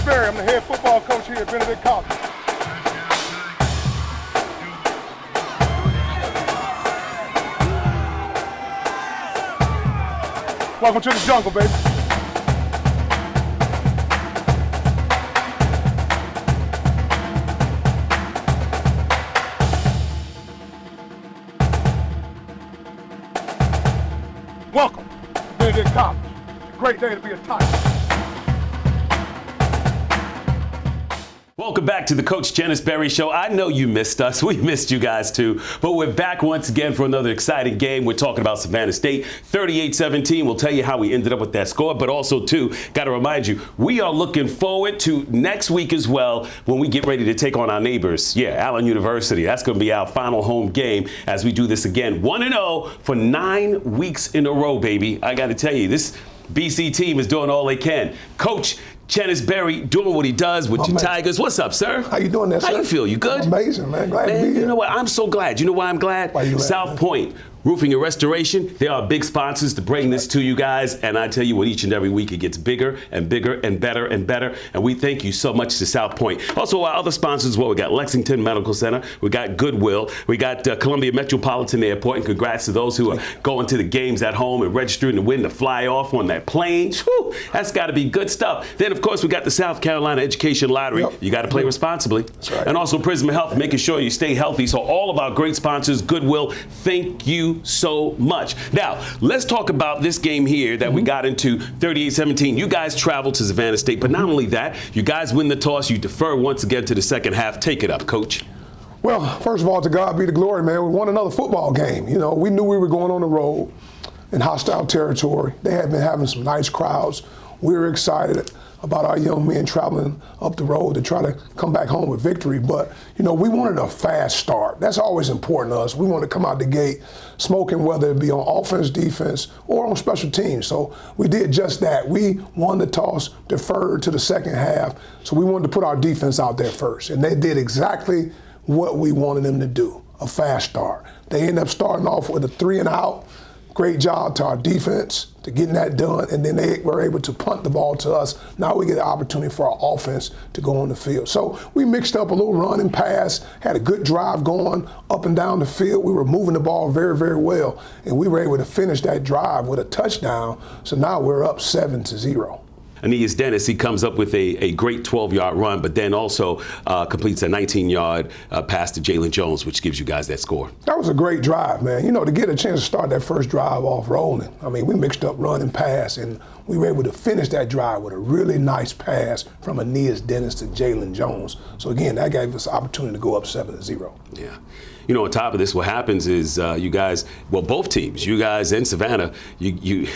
Berry. I'm the head football coach here at Benedict College. Welcome to the jungle, baby. Welcome to Benedict College. It's a great day to be a Tiger. Welcome back to the Coach Chennis Berry Show. I know you missed us. We missed you guys too. But we're back once again for another exciting game. We're talking about Savannah State, 38-17. We'll tell you how we ended up with that score. But also, too, got to remind you, we are looking forward to next week as well when we get ready to take on our neighbors. Yeah, Allen University. That's going to be our final home game as we do this again. 1-0 for 9 weeks in a row, baby. I got to tell you, this BC team is doing all they can. Coach Chennis Berry doing what he does with your Tigers. What's up, sir? How you doing there, sir? How you feel? You good? Amazing, man. Glad to be here. You know what? I'm so glad. You know why I'm glad? Why you South glad, Point Roofing and Restoration, they are big sponsors to bring this to you guys. And I tell you what, each and every week it gets bigger and bigger and better and better. And we thank you so much to South Point. Also, our other sponsors, well, we got Lexington Medical Center, we got Goodwill, we got Columbia Metropolitan Airport. And congrats to those who are going to the games at home and registering to win the fly off on that plane. Whew, that's got to be good stuff. Then, of course, we got the South Carolina Education Lottery. Yep. You got to play responsibly. That's right. And also Prism Health, making sure you stay healthy. So all of our great sponsors, Goodwill, thank you so much. Now, let's talk about this game here that we got into, 38-17. You guys traveled to Savannah State, but not only that, you guys win the toss. You defer once again to the second half. Take it up, Coach. Well, first of all, to God be the glory, man. We won another football game. You know, we knew we were going on the road in hostile territory. They had been having some nice crowds. We were excited about our young men traveling up the road to try to come back home with victory. But, you know, we wanted a fast start. That's always important to us. We want to come out the gate smoking, whether it be on offense, defense, or on special teams. So we did just that. We won the toss, deferred to the second half. So we wanted to put our defense out there first. And they did exactly what we wanted them to do, a fast start. They ended up starting off with a 3-and-out. Great job to our defense to getting that done, and then they were able to punt the ball to us. Now we get the opportunity for our offense to go on the field. So we mixed up a little run and pass, had a good drive going up and down the field. We were moving the ball very, very well, and we were able to finish that drive with a touchdown. So now we're up 7-0. Aeneas Dennis, he comes up with a great 12-yard run, but then also completes a 19-yard pass to Jalen Jones, which gives you guys that score. That was a great drive, man. You know, to get a chance to start that first drive off rolling. I mean, we mixed up run and pass, and we were able to finish that drive with a really nice pass from Aeneas Dennis to Jalen Jones. So, again, that gave us the opportunity to go up 7-0. Yeah. You know, on top of this, what happens is you guys, well, both teams, you guys and Savannah, you're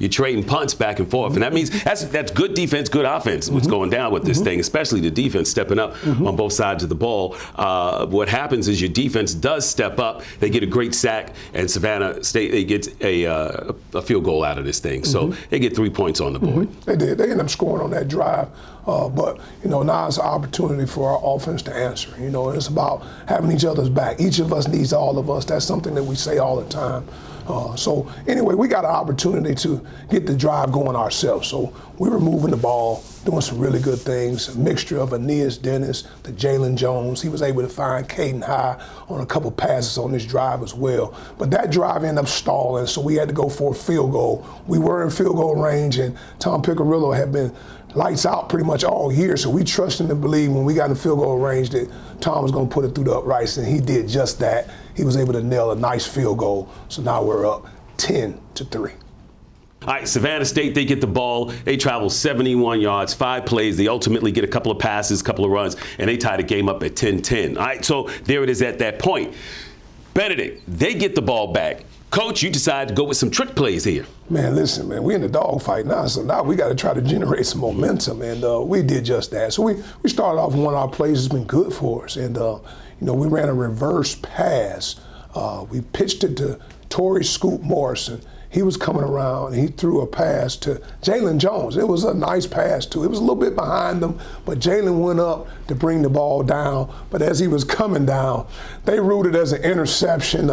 trading punts back and forth. And that means that's good defense, good offense, what's going down with this thing, especially the defense stepping up on both sides of the ball. What happens is your defense does step up. They get a great sack, and Savannah State, they get a field goal out of this thing. So they get 3 points on the board. They did. They ended up scoring on that drive. But, you know, now it's an opportunity for our offense to answer. You know, it's about having each other's back. Each of us needs all of us. That's something that we say all the time. So anyway, we got an opportunity to get the drive going ourselves. So we were moving the ball, doing some really good things, a mixture of Aeneas Dennis to Jalen Jones. He was able to find Caden High on a couple passes on this drive as well. But that drive ended up stalling, so we had to go for a field goal. We were in field goal range, and Tom Piccirillo had been lights out pretty much all year, so we trusted and believed when we got in field goal range that Tom was going to put it through the uprights, and he did just that. He was able to nail a nice field goal, so now we're up 10-3. All right, Savannah State, they get the ball. They travel 71 yards, 5 plays. They ultimately get a couple of passes, a couple of runs, and they tie the game up at 10-10. All right, so there it is at that point. Benedict, they get the ball back. Coach, you decide to go with some trick plays here. Man, listen, man, we're in the dogfight now, so now we got to try to generate some momentum, and we did just that. So we started off one of our plays that's been good for us, and you know, we ran a reverse pass. We pitched it to Torrey Scoop Morrison. He was coming around, and he threw a pass to Jalen Jones. It was a nice pass, too. It was a little bit behind them, but Jalen went up to bring the ball down. But as he was coming down, they ruled it as an interception.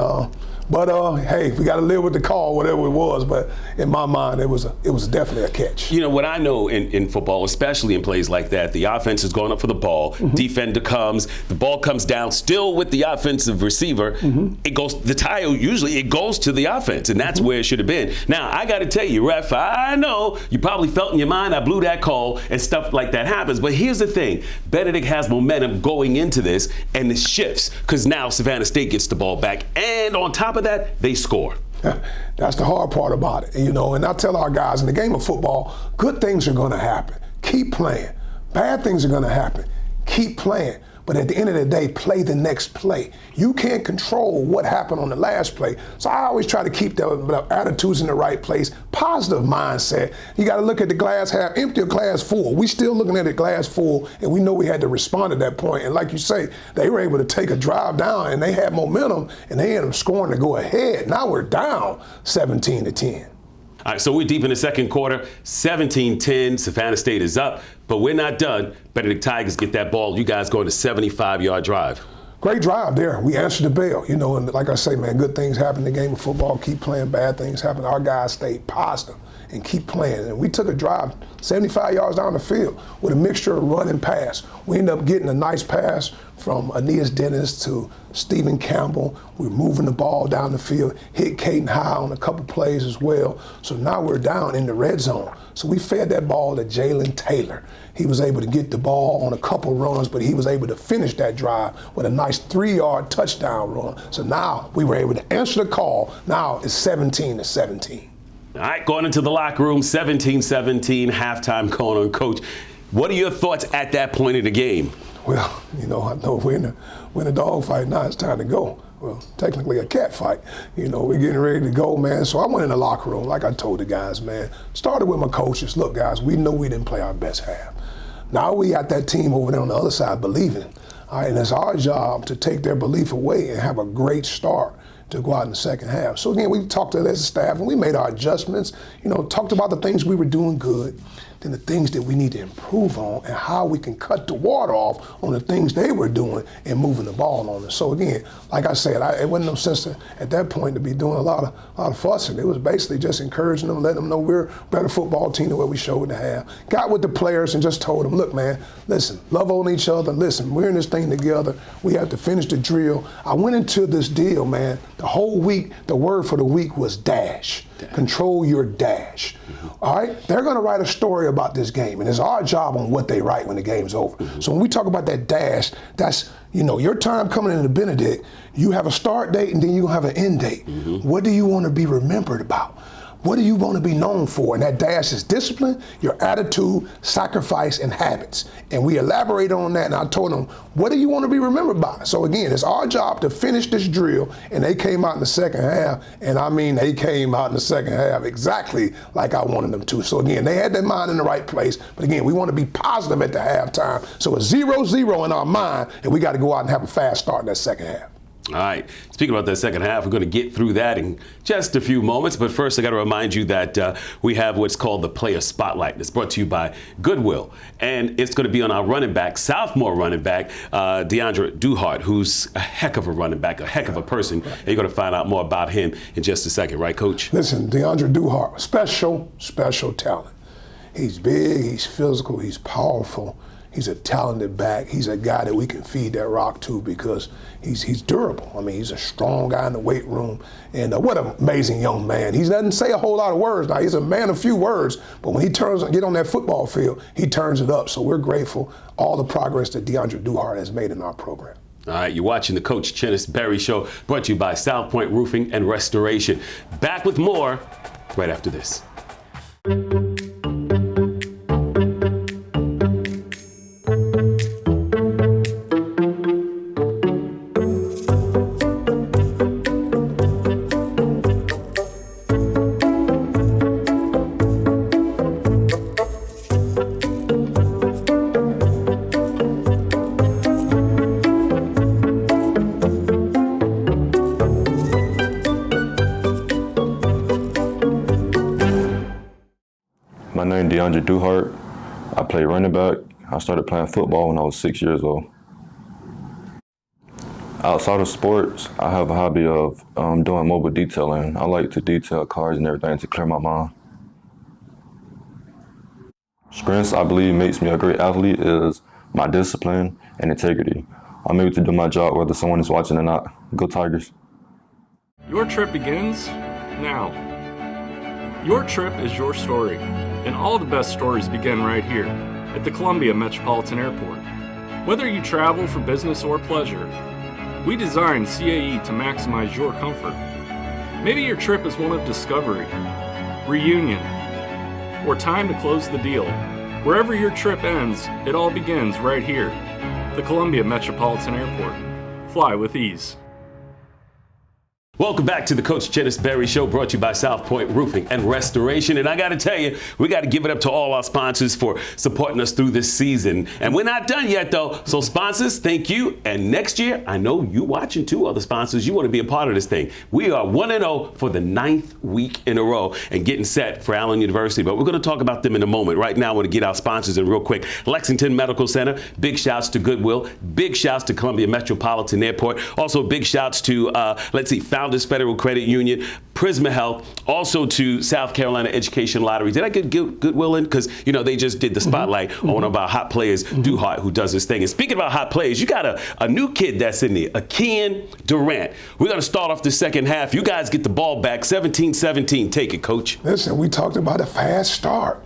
But hey, we got to live with the call, whatever it was. But in my mind, it was definitely a catch. You know what I know in football, especially in plays like that, the offense is going up for the ball. Defender comes, the ball comes down, still with the offensive receiver. It goes the tire. Usually, it goes to the offense, and that's where it should have been. Now I got to tell you, ref, I know you probably felt in your mind I blew that call and stuff like that happens. But here's the thing: Benedict has momentum going into this, and it shifts because now Savannah State gets the ball back, and on top of that, they score. That's the hard part about it, you know. And I tell our guys, in the game of football, good things are going to happen. Keep playing. Bad things are going to happen. Keep playing. But at the end of the day, play the next play. You can't control what happened on the last play. So I always try to keep the attitudes in the right place, positive mindset. You got to look at the glass half empty or glass full. We still looking at the glass full, and we know we had to respond at that point. And like you say, they were able to take a drive down, and they had momentum, and they ended up scoring to go ahead. Now we're down 17-10. All right, so we're deep in the second quarter, 17-10, Savannah State is up, but we're not done. Benedict Tigers get that ball. You guys go on a 75-yard drive. Great drive there. We answered the bell, you know, and like I say, man, good things happen in the game of football. Keep playing, bad things happen. Our guys stayed positive and keep playing. And we took a drive 75 yards down the field with a mixture of run and pass. We ended up getting a nice pass from Aeneas Dennis to Stephen Campbell. We're moving the ball down the field, hit Caden High on a couple plays as well. So now we're down in the red zone. So we fed that ball to Jalen Taylor. He was able to get the ball on a couple runs, but he was able to finish that drive with a nice 3-yard touchdown run. So now we were able to answer the call. Now it's 17-17. All right, going into the locker room, 17-17, halftime going on. Coach, what are your thoughts at that point in the game? Well, you know, I know we're in a dog fight now. It's time to go. Well, technically a cat fight. You know, we're getting ready to go, man. So I went in the locker room, like I told the guys, man. Started with my coaches. Look, guys, we know we didn't play our best half. Now we got that team over there on the other side believing. All right, and it's our job to take their belief away and have a great start to go out in the second half. So again, we talked to it as a staff and we made our adjustments, you know, talked about the things we were doing good, then the things that we need to improve on and how we can cut the water off on the things they were doing and moving the ball on us. So again, like I said, it wasn't no sense at that point to be doing a lot of fussing. It was basically just encouraging them, letting them know we're a better football team than what we showed to have. Got with the players and just told them, look, man, listen, love on each other. Listen, we're in this thing together. We have to finish the drill. I went into this deal, man, the whole week, the word for the week was dash. Control your dash. All right? They're going to write a story about this game, and it's our job on what they write when the game's over. So when we talk about that dash, that's, you know, your time coming into Benedict, you have a start date and then you have an end date. What do you want to be remembered about? What do you want to be known for? And that dash is discipline, your attitude, sacrifice, and habits. And we elaborated on that, and I told them, what do you want to be remembered by? So again, it's our job to finish this drill, and they came out in the second half, and I mean they came out in the second half exactly like I wanted them to. So again, they had their mind in the right place, but again, we want to be positive at the halftime. So it's 0-0 in our mind, and we got to go out and have a fast start in that second half. All right. Speaking about that second half, we're going to get through that in just a few moments. But first, I got to remind you that we have what's called the Player Spotlight. It's brought to you by Goodwill. And it's going to be on our running back, sophomore running back, DeAndre Duhart, who's a heck of a running back, a heck of a person. And you're going to find out more about him in just a second. Right, Coach? Listen, DeAndre Duhart, special talent. He's big, he's physical, he's powerful. He's a talented back. He's a guy that we can feed that rock to because he's durable. I mean, he's a strong guy in the weight room. And what an amazing young man. He doesn't say a whole lot of words. Now, he's a man of few words, but when he get on that football field, he turns it up. So we're grateful all the progress that DeAndre Duhart has made in our program. All right, you're watching the Coach Chennis Berry Show, brought to you by South Point Roofing and Restoration. Back with more right after this. My name is DeAndre Duhart. I play running back. I started playing football when I was 6 years old. Outside of sports, I have a hobby of doing mobile detailing. I like to detail cars and everything to clear my mind. Strengths I believe makes me a great athlete is my discipline and integrity. I'm able to do my job whether someone is watching or not. Go Tigers. Your trip begins now. Your trip is your story, and all the best stories begin right here at the Columbia Metropolitan Airport. Whether you travel for business or pleasure, we designed CAE to maximize your comfort. Maybe your trip is one of discovery, reunion, or time to close the deal. Wherever your trip ends, it all begins right here, the Columbia Metropolitan Airport. Fly with ease. Welcome back to the Coach Chennis Berry Show, brought to you by South Point Roofing and Restoration. And I got to tell you, we got to give it up to all our sponsors for supporting us through this season. And we're not done yet, though. So sponsors, thank you. And next year, I know you watching too, other sponsors. You want to be a part of this thing. We are 1-0 for the 9th week in a row and getting set for Allen University. But we're going to talk about them in a moment. Right now, I want to get our sponsors in real quick. Lexington Medical Center, big shouts to Goodwill, big shouts to Columbia Metropolitan Airport. Also, big shouts to, Founders Federal Credit Union, Prisma Health, also to South Carolina Education Lottery. Did I get Goodwill in? Because, they just did the spotlight on one of our hot players, Duhart, who does this thing. And speaking about hot players, you got a new kid that's in there, E10 Durant. We're going to start off the second half. You guys get the ball back, 17-17. Take it, Coach. Listen, we talked about a fast start.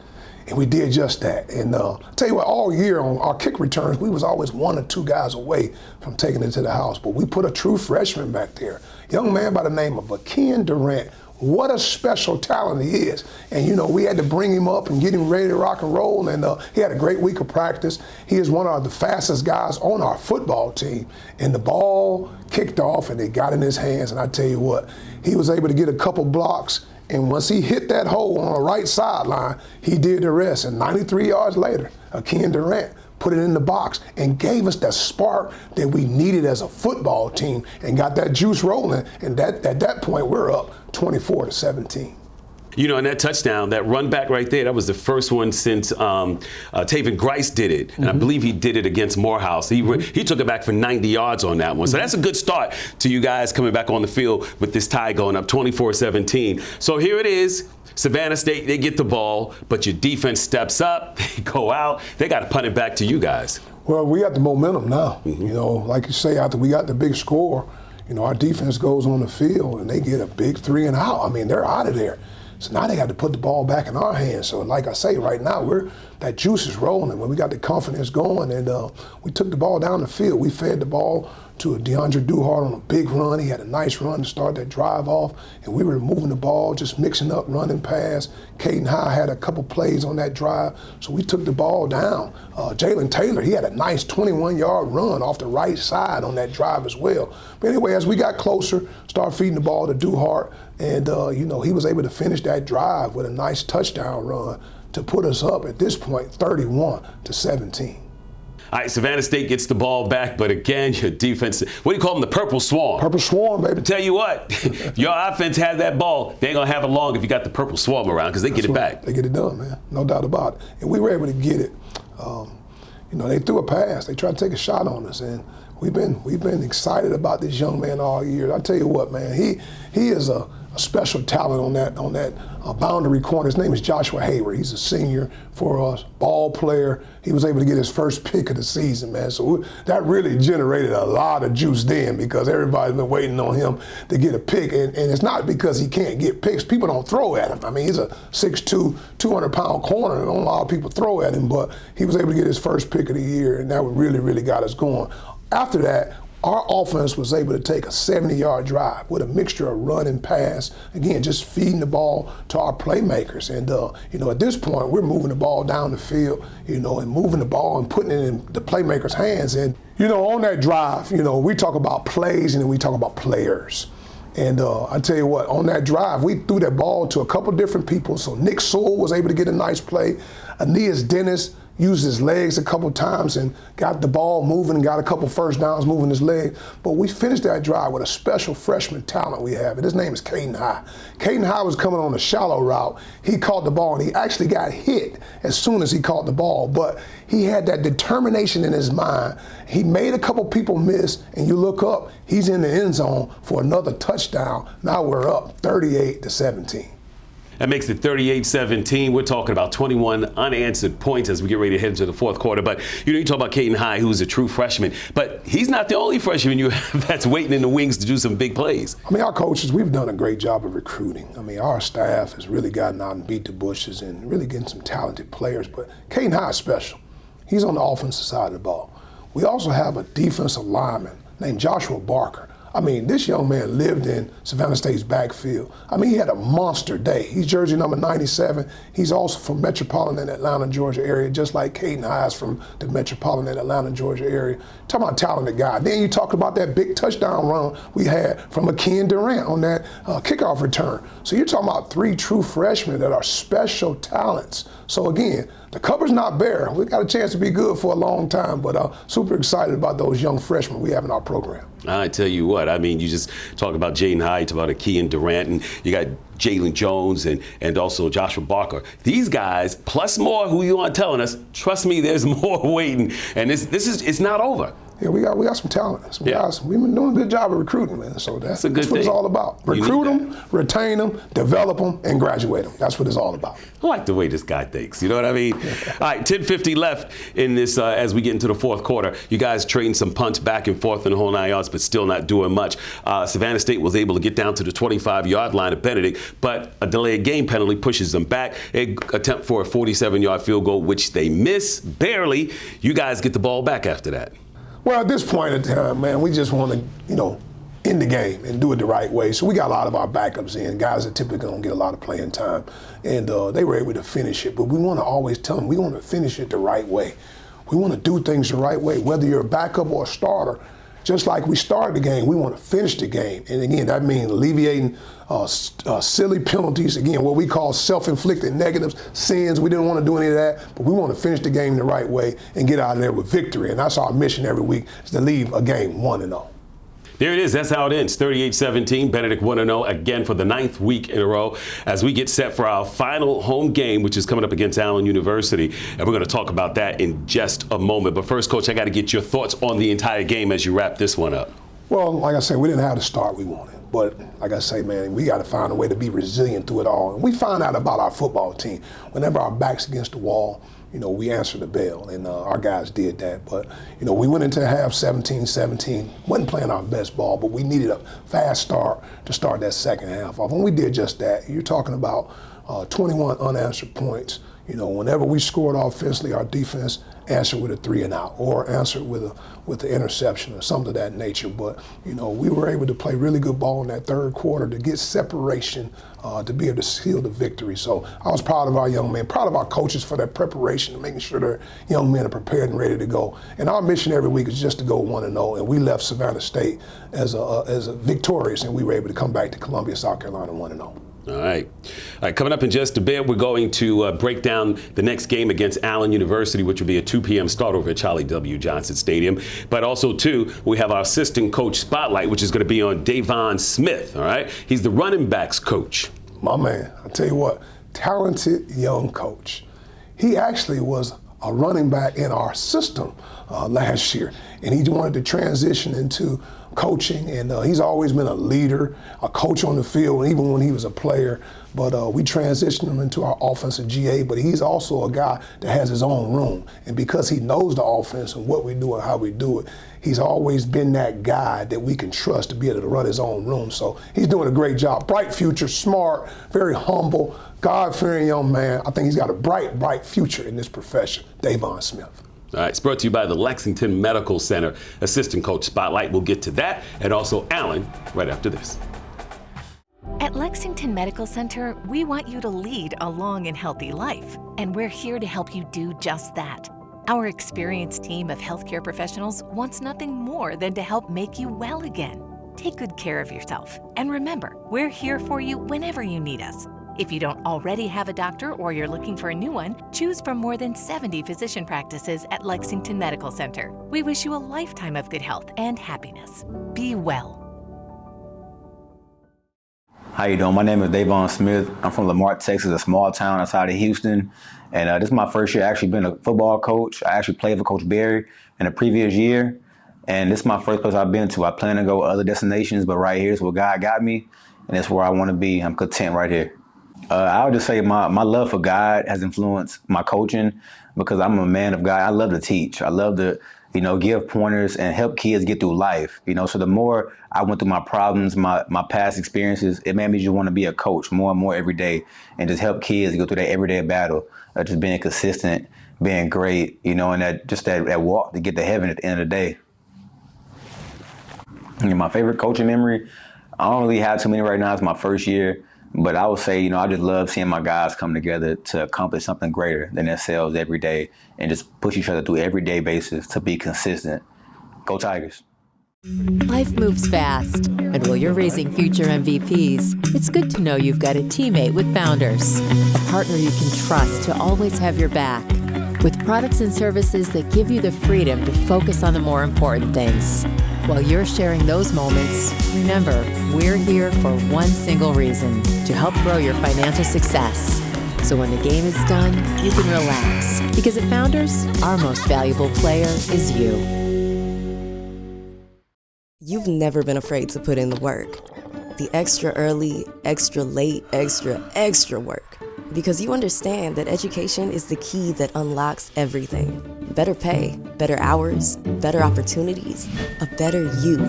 And we did just that. And tell you what, all year on our kick returns, we was always 1 or 2 guys away from taking it to the house. But we put a true freshman back there, young man by the name of E10 Durant. What a special talent he is. And, we had to bring him up and get him ready to rock and roll. And he had a great week of practice. He is one of the fastest guys on our football team. And the ball kicked off and it got in his hands. And I tell you what, he was able to get a couple blocks. And once he hit that hole on the right sideline, he did the rest. And 93 yards later, E10 Durant put it in the box and gave us that spark that we needed as a football team and got that juice rolling. And at that point, we're up 24-17. And that touchdown, that run back right there, that was the first one since Taven Grice did it. And I believe he did it against Morehouse. He took it back for 90 yards on that one. So that's a good start to you guys coming back on the field with this tie going up 24-17. So here it is. Savannah State, they get the ball, but your defense steps up, they go out, they got to punt it back to you guys. Well, we got the momentum now. Like you say, after we got the big score, our defense goes on the field and they get a big 3 and out. They're out of there. So now they got to put the ball back in our hands. So like I say, right now, that juice is rolling. When we got the confidence going and we took the ball down the field, we fed the ball to DeAndre Duhart on a big run. He had a nice run to start that drive off, and we were moving the ball, just mixing up, running pass. Caden High had a couple plays on that drive, so we took the ball down. Jalen Taylor, he had a nice 21-yard run off the right side on that drive as well. But anyway, as we got closer, started feeding the ball to Duhart, and he was able to finish that drive with a nice touchdown run to put us up at this point 31-17. All right, Savannah State gets the ball back, but again, your defense, what do you call them, the Purple Swarm? Purple Swarm, baby. Tell you what, if your offense had that ball, they ain't going to have it long if you got the Purple Swarm around, because they get it back. They get it done, man. No doubt about it. And we were able to get it. They threw a pass. They tried to take a shot on us, and we've been excited about this young man all year. I tell you what, man, he is a special talent on that boundary corner. His name is Joshua Hayward. He's a senior for us, ball player. He was able to get his first pick of the season, man. So that really generated a lot of juice then, because everybody's been waiting on him to get a pick. And it's not because he can't get picks. People don't throw at him. He's a 6'2", 200-pound corner, and don't a lot of people throw at him, but he was able to get his first pick of the year, and that really, really got us going. After that, our offense was able to take a 70-yard drive with a mixture of run and pass. Again, just feeding the ball to our playmakers. And, at this point, we're moving the ball down the field, and moving the ball and putting it in the playmakers' hands. And, on that drive, we talk about plays and then we talk about players. And I tell you what, on that drive, we threw that ball to a couple different people. So Nick Sewell was able to get a nice play. Aeneas Dennis, used his legs a couple times and got the ball moving and got a couple first downs moving his leg. But we finished that drive with a special freshman talent we have, and his name is Caden High. Caden High was coming on a shallow route. He caught the ball, and he actually got hit as soon as he caught the ball. But he had that determination in his mind. He made a couple people miss, and you look up, he's in the end zone for another touchdown. Now we're up 38-17. That makes it 38-17. We're talking about 21 unanswered points as we get ready to head into the fourth quarter. But you talk about Caden High, who's a true freshman. But he's not the only freshman you have that's waiting in the wings to do some big plays. I mean, our coaches, we've done a great job of recruiting. I mean, our staff has really gotten out and beat the bushes and really getting some talented players. But Caden High is special. He's on the offensive side of the ball. We also have a defensive lineman named Joshua Barker. I mean, this young man lived in Savannah State's backfield. I mean, he had a monster day. He's jersey number 97. He's also from metropolitan Atlanta, Georgia area, just like Caden High from the metropolitan Atlanta, Georgia area. Talking about a talented guy. Then you talk about that big touchdown run we had from Akeem Durant on that kickoff return. So you're talking about 3 true freshmen that are special talents. So again, the cupboard's not bare. We got a chance to be good for a long time, but super excited about those young freshmen we have in our program. I tell you what, I mean, you just talk about Jaden High, talk about Akeem Durant, and you got Jalen Jones and also Joshua Barker. These guys, plus more who you aren't telling us, trust me, there's more waiting. And it's not over. Yeah, we got some talent. Some guys, we've been doing a good job of recruiting, man. So that's what it's all about. Recruit them, retain them, develop them, and graduate them. That's what it's all about. I like the way this guy thinks. You know what I mean? All right, 10:50 left in this as we get into the fourth quarter. You guys trading some punts back and forth in the whole 9 yards, but still not doing much. Savannah State was able to get down to the 25-yard line of Benedict, but a delayed game penalty pushes them back. They attempt for a 47-yard field goal, which they miss barely. You guys get the ball back after that. Well, at this point in time, man, we just want to, end the game and do it the right way. So we got a lot of our backups in, guys that typically don't get a lot of playing time, and they were able to finish it. But we want to always tell them we want to finish it the right way. We want to do things the right way, whether you're a backup or a starter. Just like we started the game, we want to finish the game. And again, that means alleviating silly penalties, again, what we call self-inflicted negatives, sins. We didn't want to do any of that, but we want to finish the game the right way and get out of there with victory. And that's our mission every week, is to leave a game 1-0. There it is. That's how it ends. 38-17. Benedict 1-0 again for the 9th week in a row as we get set for our final home game, which is coming up against Allen University. And we're going to talk about that in just a moment. But first, Coach, I got to get your thoughts on the entire game as you wrap this one up. Well, like I said, we didn't have the start we wanted. But like I say, man, we got to find a way to be resilient through it all. And we find out about our football team. Whenever our back's against the wall, we answer the bell, and our guys did that. But, we went into half 17-17, wasn't playing our best ball, but we needed a fast start to start that second half off. And we did just that. You're talking about 21 unanswered points. Whenever we scored offensively, our defense answered with a 3-and-out or answered with the interception or something of that nature. But, we were able to play really good ball in that third quarter to get separation, to be able to seal the victory. So I was proud of our young men, proud of our coaches for that preparation and making sure their young men are prepared and ready to go. And our mission every week is just to go 1-0. And we left Savannah State as a victorious, and we were able to come back to Columbia, South Carolina 1-0. All right. Coming up in just a bit, we're going to break down the next game against Allen University, which will be a 2 p.m. start over at Charlie W. Johnson Stadium. But also, too, we have our assistant coach spotlight, which is going to be on Davon Smith. All right. He's the running backs coach. My man, I tell you what, talented young coach. He actually was a running back in our system last year, and he wanted to transition into coaching, and he's always been a leader, a coach on the field, even when he was a player. But we transitioned him into our offensive GA, but he's also a guy that has his own room. And because he knows the offense and what we do and how we do it, he's always been that guy that we can trust to be able to run his own room. So he's doing a great job. Bright future, smart, very humble, God-fearing young man. I think he's got a bright future in this profession, Davon Smith. All right, it's brought to you by the Lexington Medical Center Assistant Coach Spotlight. We'll get to that and also Allen right after this. At Lexington Medical Center, we want you to lead a long and healthy life, and we're here to help you do just that. Our experienced team of healthcare professionals wants nothing more than to help make you well again. Take good care of yourself, and remember, we're here for you whenever you need us. If you don't already have a doctor or you're looking for a new one, choose from more than 70 physician practices at Lexington Medical Center. We wish you a lifetime of good health and happiness. Be well. How you doing? My name is Davon Smith. I'm from Lamar, Texas, a small town outside of Houston. And this is my first year actually being a football coach. I actually played for Coach Berry in the previous year. And this is my first place I've been to. I plan to go other destinations, but right here is where God got me. And it's where I want to be. I'm content right here. I would just say my love for God has influenced my coaching because I'm a man of God. I love to teach. I love to, give pointers and help kids get through life. So the more I went through my problems, my past experiences, it made me just want to be a coach more and more every day and just help kids go through that everyday battle of just being consistent, being great, and that walk to get to heaven at the end of the day. My favorite coaching memory, I don't really have too many right now. It's my first year. But I would say, I just love seeing my guys come together to accomplish something greater than themselves every day and just push each other through everyday basis to be consistent. Go Tigers. Life moves fast, and while you're raising future MVPs, it's good to know you've got a teammate with Founders, a partner you can trust to always have your back. With products and services that give you the freedom to focus on the more important things. While you're sharing those moments, remember, we're here for one single reason, to help grow your financial success. So when the game is done, you can relax. Because at Founders, our most valuable player is you. You've never been afraid to put in the work. The extra early, extra late, extra work. Because you understand that education is the key that unlocks everything. Better pay, better hours, better opportunities, a better you.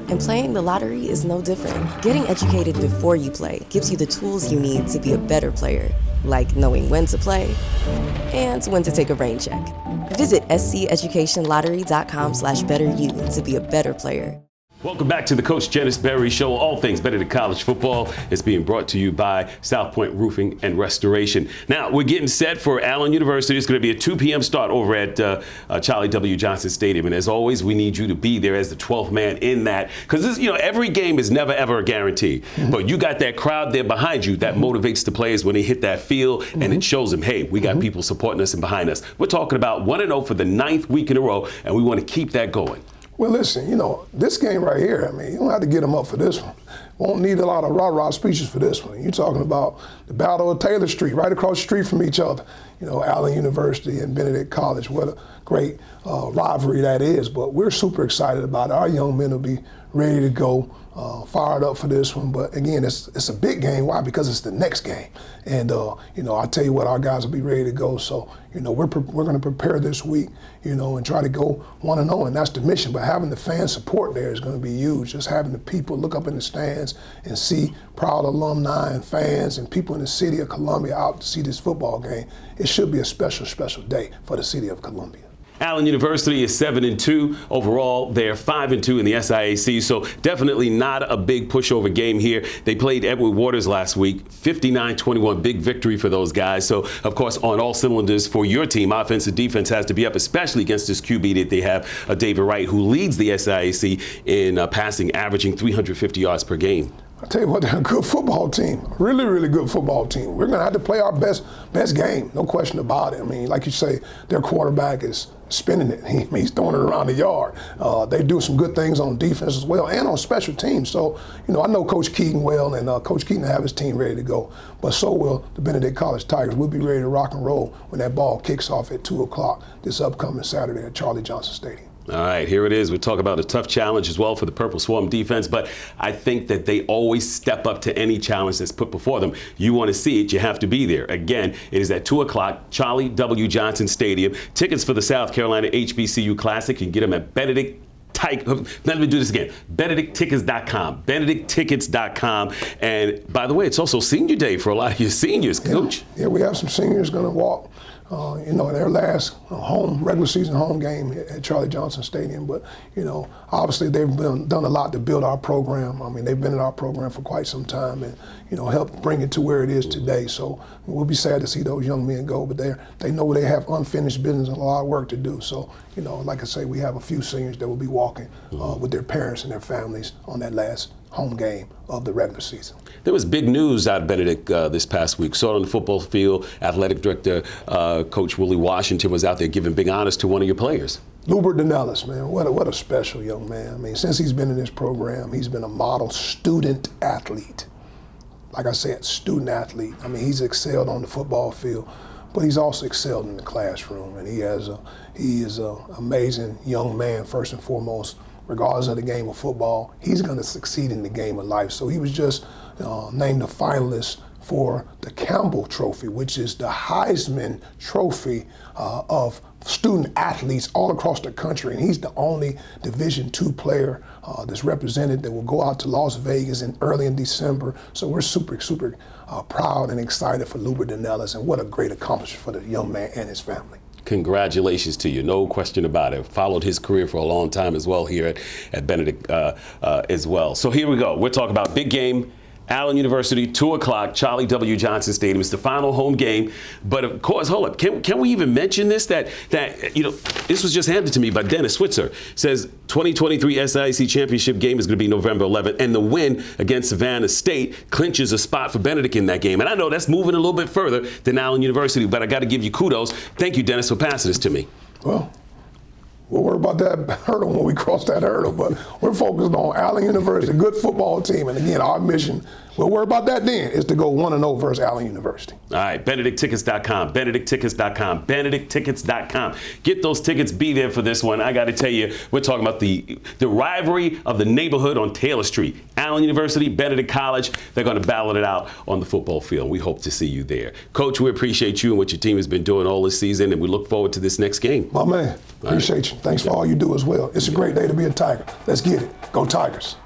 And playing the lottery is no different. Getting educated before you play gives you the tools you need to be a better player, like knowing when to play and when to take a rain check. Visit sceducationlottery.com/betteryou to be a better player. Welcome back to the Coach Chennis Berry Show. All things Benedict College football is being brought to you by South Point Roofing and Restoration. Now, we're getting set for Allen University. It's going to be a 2 p.m. start over at Charlie W. Johnson Stadium. And as always, we need you to be there as the 12th man in that. Because, every game is never, ever a guarantee. But you got that crowd there behind you that motivates the players when they hit that field. And it shows them, hey, we got people supporting us and behind us. We're talking about 1-0 for the 9th week in a row. And we want to keep that going. Well, listen, this game right here, you don't have to get them up for this one. Won't need a lot of rah-rah speeches for this one. You're talking about the Battle of Taylor Street, right across the street from each other. Allen University and Benedict College, what a great rivalry that is. But we're super excited about it. Our young men will be ready to go, fired up for this one. But again, it's a big game. Why? Because it's the next game. And, I tell you what, our guys will be ready to go. So, we're going to prepare this week, and try to go 1-0, and that's the mission. But having the fan support there is going to be huge. Just having the people look up in the stands and see proud alumni and fans and people in the city of Columbia out to see this football game. It should be a special, special day for the city of Columbia. Allen University is 7-2 overall. They're 5-2 in the SIAC, so definitely not a big pushover game here. They played Edward Waters last week, 59-21, big victory for those guys. So, of course, on all cylinders for your team, offense and defense has to be up, especially against this QB that they have, David Wright, who leads the SIAC in passing, averaging 350 yards per game. I tell you what, they're a good football team, really, really good football team. We're going to have to play our best game, no question about it. Like you say, their quarterback is spinning it. He's throwing it around the yard. They do some good things on defense as well and on special teams. So, I know Coach Keaton well, and Coach Keaton will have his team ready to go. But so will the Benedict College Tigers. We'll be ready to rock and roll when that ball kicks off at 2 o'clock this upcoming Saturday at Charlie Johnson Stadium. All right, here it is. We talk about a tough challenge as well for the Purple Swarm defense, but I think that they always step up to any challenge that's put before them. You want to see it, you have to be there. Again, it is at 2 o'clock, Charlie W. Johnson Stadium. Tickets for the South Carolina HBCU Classic, you can get them at Benedict. Let me do this again. BenedictTickets.com. BenedictTickets.com. And by the way, it's also Senior Day for a lot of your seniors, Coach. Yeah, we have some seniors going to walk. Their last regular season home game at Charlie Johnson Stadium. But, obviously they've done a lot to build our program. They've been in our program for quite some time and, helped bring it to where it is today. So we'll be sad to see those young men go, but they know they have unfinished business and a lot of work to do. So, like I say, we have a few seniors that will be walking with their parents and their families on that last home game of the regular season. There was big news out of Benedict this past week. Saw it on the football field. Athletic director, Coach Willie Washington, was out there giving big honors to one of your players. Lubert Denellis, man, what a special young man. I mean, since he's been in this program, he's been a model student athlete. Like I said, student athlete. I mean, he's excelled on the football field, but he's also excelled in the classroom. And he is an amazing young man, first and foremost. Regardless of the game of football, he's going to succeed in the game of life. So he was just named a finalist for the Campbell Trophy, which is the Heisman Trophy of student athletes all across the country. And he's the only Division II player that's represented that will go out to Las Vegas early in December. So we're super proud and excited for Lubert Denellis, and what a great accomplishment for the young man and his family. Congratulations to you, no question about it. Followed his career for a long time as well here at Benedict as well. So here we go. We're talking about big game. Allen University, 2 o'clock, Charlie W. Johnson Stadium. It's the final home game. But of course, hold up, can we even mention this? That you know, this was just handed to me by Dennis Switzer. Says 2023 SIAC championship game is going to be November 11th, and the win against Savannah State clinches a spot for Benedict in that game. And I know that's moving a little bit further than Allen University, but I got to give you kudos. Thank you, Dennis, for passing this to me. Well, we'll worry about that hurdle when we cross that hurdle, but we're focused on Allen University, a good football team. And again, our mission, we'll worry about that then, is to go 1-0 versus Allen University. All right, BenedictTickets.com, BenedictTickets.com, BenedictTickets.com. Get those tickets, be there for this one. I got to tell you, we're talking about the rivalry of the neighborhood on Taylor Street. Allen University, Benedict College, they're going to battle it out on the football field. We hope to see you there. Coach, we appreciate you and what your team has been doing all this season, and we look forward to this next game. My man, appreciate you. Thanks for all you do as well. It's a great day to be a Tiger. Let's get it. Go Tigers.